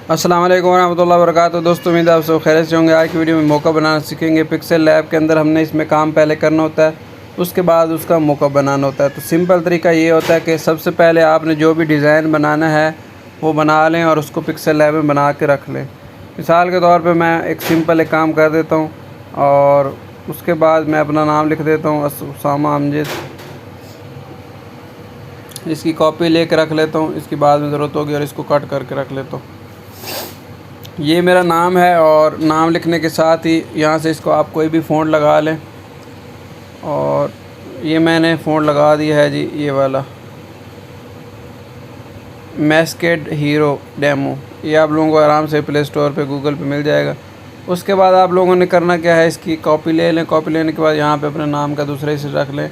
अस्सलाम वालेकुम रहमतुल्लाहि व बरकातुहू। दोस्तों उम्मीद है आप सब खैरियत से होंगे। आज की वीडियो में मौका बनाना सीखेंगे। पिक्सल लैब के अंदर हमने इसमें काम पहले करना होता है, उसके बाद उसका मौका बनाना होता है। तो सिंपल तरीका ये होता है कि सबसे पहले आपने जो भी डिज़ाइन बनाना है वो बना लें और उसको पिक्सल लैब में बना के रख लें। मिसाल के तौर पर मैं एक सिंपल एक काम कर देता हूँ और उसके बाद मैं अपना नाम लिख देता हूँ उसामा अमजद। इसकी कॉपी लेके रख लेता हूँ, इसकी बाद में ज़रूरत होगी और इसको कट करके रख लेता हूँ। ये मेरा नाम है और नाम लिखने के साथ ही यहाँ से इसको आप कोई भी फ़ॉन्ट लगा लें। और ये मैंने फ़ॉन्ट लगा दिया है जी, ये वाला मैस्केड हीरो डेमो। ये आप लोगों को आराम से प्ले स्टोर पे गूगल पे मिल जाएगा। उसके बाद आप लोगों ने करना क्या है, इसकी कॉपी ले लें। कॉपी लेने के बाद यहाँ पे अपने नाम का दूसरे हिस्से रख लें।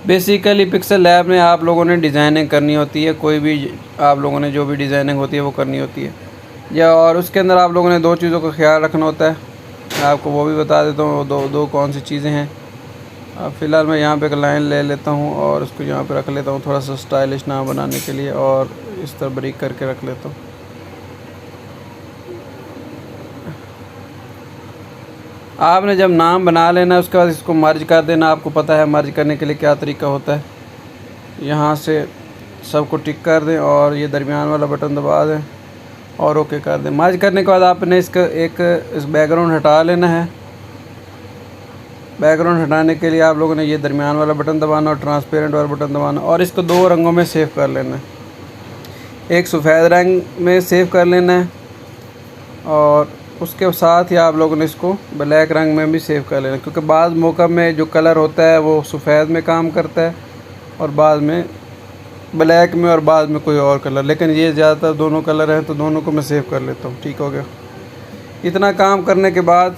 बेसिकली पिक्सल लैब में आप लोगों ने डिज़ाइनिंग करनी होती है, कोई भी आप लोगों ने जो भी डिज़ाइनिंग होती है वो करनी होती है और उसके अंदर आप लोगों ने दो चीज़ों का ख्याल रखना होता है। मैं आपको वो भी बता देता हूँ दो कौन सी चीज़ें हैं। अब फ़िलहाल मैं यहाँ पे एक लाइन ले लेता हूँ और उसको यहाँ पे रख लेता हूँ थोड़ा सा स्टाइलिश नाम बनाने के लिए, और इस तरह बारीक करके रख लेता हूँ। आपने जब नाम बना लेना उसके बाद इसको मर्ज कर देना। आपको पता है मर्ज करने के लिए क्या तरीका होता है। यहाँ से सबको टिक कर दें और ये दरमियान वाला बटन दबा दें और ओके कर दें। मर्ज करने के बाद आपने इसका इस बैकग्राउंड हटा लेना है। बैकग्राउंड हटाने के लिए आप लोगों ने ये दरमियान वाला बटन दबाना और ट्रांसपेरेंट वाला बटन दबाना और इसको दो रंगों में सेव कर लेना है। एक सफ़ेद रंग में सेव कर लेना है और उसके साथ ही आप लोगों ने इसको ब्लैक रंग में भी सेव कर लेना है, क्योंकि बाद मौका में जो कलर होता है वो सफ़ेद में काम करता है और बाद में ब्लैक में और बाद में कोई और कलर, लेकिन ये ज़्यादातर दोनों कलर हैं तो दोनों को मैं सेव कर लेता हूँ। ठीक हो गया। इतना काम करने के बाद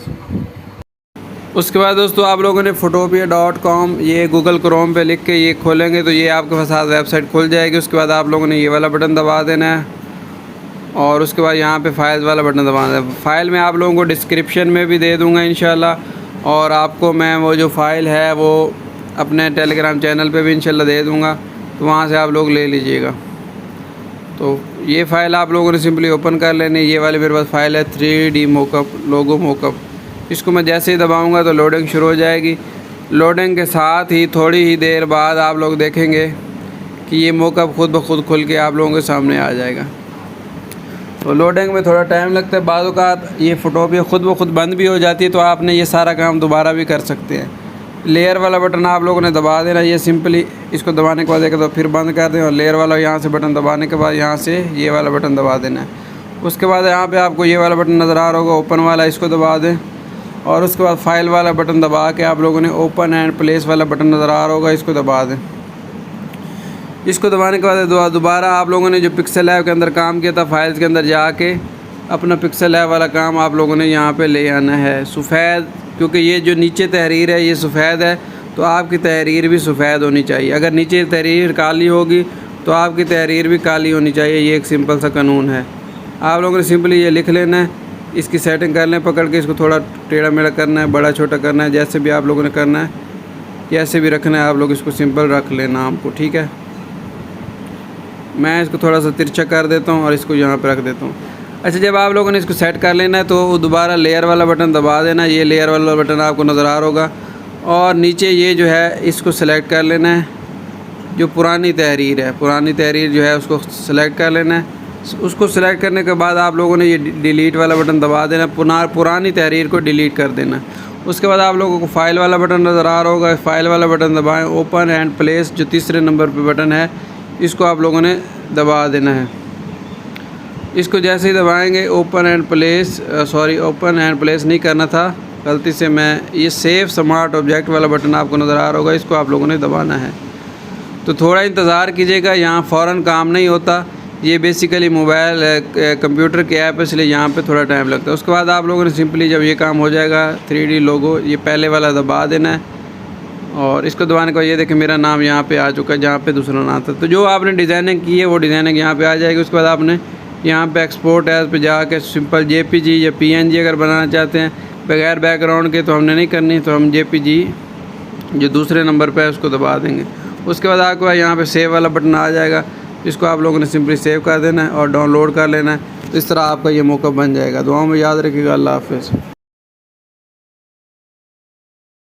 उसके बाद दोस्तों आप लोगों ने photopea.com ये गूगल क्रोम पे लिख के ये खोलेंगे तो ये आपके पास आज वेबसाइट खुल जाएगी। उसके बाद आप लोगों ने ये वाला बटन दबा देना है और उसके बाद यहाँ पे फाइल वाला बटन दबाना है। फ़ाइल में आप लोगों को डिस्क्रिप्शन में भी दे दूँगा इंशाल्लाह, और आपको मैं वो जो फ़ाइल है वो अपने टेलीग्राम चैनल पे भी इंशाल्लाह दे दूँगा, तो वहाँ से आप लोग ले लीजिएगा। तो ये फ़ाइल आप लोगों ने सिंपली ओपन कर लेनी। ये वाली मेरे पास फ़ाइल है 3D मोकअप लोगो मोकअप। इसको मैं जैसे ही दबाऊँगा तो लोडिंग शुरू हो जाएगी। लोडिंग के साथ ही थोड़ी ही देर बाद आप लोग देखेंगे कि ये मोकअप खुद ब खुद खुल के आप लोगों के सामने आ जाएगा। तो लोडिंग में थोड़ा टाइम लगता है, बाद औक़ात ये फोटोपिया खुद ब खुद बंद भी हो जाती है, तो आपने ये सारा काम दोबारा भी कर सकते हैं। लेयर वाला बटन आप लोगों ने दबा देना। ये सिंपली इसको दबाने के बाद एक तो फिर बंद कर दें और लेयर वाला यहाँ से बटन दबाने के बाद यहाँ से ये वाला बटन दबा देना है। उसके बाद यहाँ पे आपको ये वाला बटन नज़र आ रहा होगा ओपन वाला, इसको दबा दें और उसके बाद फाइल वाला बटन दबा के आप लोगों ने ओपन एंड प्लेस वाला बटन नज़र आ रहा होगा, इसको दबा दें। इसको दबाने के बाद दोबारा आप लोगों ने जो पिक्सल लैब के अंदर काम किया था फाइल्स के अंदर जाके अपना पिक्सल लैब वाला काम आप लोगों ने यहाँ पे ले आना है। सफ़ेद, क्योंकि ये जो नीचे तहरीर है ये सफ़ेद है तो आपकी तहरीर भी सफ़ेद होनी चाहिए। अगर नीचे तहरीर काली होगी तो आपकी तहरीर भी काली होनी चाहिए। ये एक सिंपल सा कानून है। आप लोगों ने सिंपली ये लिख लेना है। इसकी सेटिंग कर लें, पकड़ के इसको थोड़ा टेढ़ा मेढ़ा करना है, बड़ा छोटा करना है, जैसे भी आप लोगों ने करना है, कैसे भी रखना है आप लोग इसको सिंपल रख लेना आपको। ठीक है, मैं इसको थोड़ा सा तिरछा कर देता हूँ और इसको यहाँ पर रख देता हूँ। अच्छा, जब आप लोगों ने इसको सेट कर लेना है तो दोबारा लेयर वाला बटन दबा देना। ये लेयर वाला बटन आपको नज़र आ रहा होगा और नीचे ये जो है इसको सेलेक्ट कर लेना है। जो पुरानी तहरीर है, पुरानी तहरीर जो है उसको सेलेक्ट कर लेना है। उसको सेलेक्ट करने के बाद आप लोगों ने ये डिलीट वाला बटन दबा देना, पुरानी तहरीर को डिलीट कर देना। उसके बाद आप लोगों को फ़ाइल वाला बटन नज़र आ रहा होगा, फ़ाइल वाला बटन दबाएँ। ओपन एंड प्लेस जो तीसरे नंबर पर बटन है इसको आप लोगों ने दबा देना है। इसको जैसे ही दबाएंगे ओपन एंड प्लेस नहीं करना था, गलती से मैं ये सेव स्मार्ट ऑब्जेक्ट वाला बटन आपको नज़र आ रहा होगा, इसको आप लोगों ने दबाना है। तो थोड़ा इंतज़ार कीजिएगा, यहाँ फ़ौरन काम नहीं होता। ये बेसिकली मोबाइल कंप्यूटर की ऐप है, इसलिए यहाँ पे थोड़ा टाइम लगता है। उसके बाद आप लोगों ने सिंपली जब ये काम हो जाएगा 3D लोगो ये पहले वाला दबा देना है और इसको दबाने के बाद ये देखें मेरा नाम यहाँ पे आ चुका है जहाँ पे दूसरा नाम था। तो जो आपने डिज़ाइनिंग की है वो डिज़ाइनिंग यहाँ पे आ जाएगी। उसके बाद आपने यहाँ पे एक्सपोर्ट एज पे जाके सिंपल JPG या PNG अगर बनाना चाहते हैं बगैर बैकग्राउंड के तो हमने नहीं करनी, तो हम JPG जो दूसरे नंबर पे है उसको दबा देंगे। उसके बाद आपको यहाँ पे सेव वाला बटन आ जाएगा, इसको आप लोगों ने सिंपली सेव कर देना है और डाउनलोड कर लेना है। इस तरह आपका ये मौका बन जाएगा। दुआओं में याद रखिएगा। अल्लाह हाफ़िज़।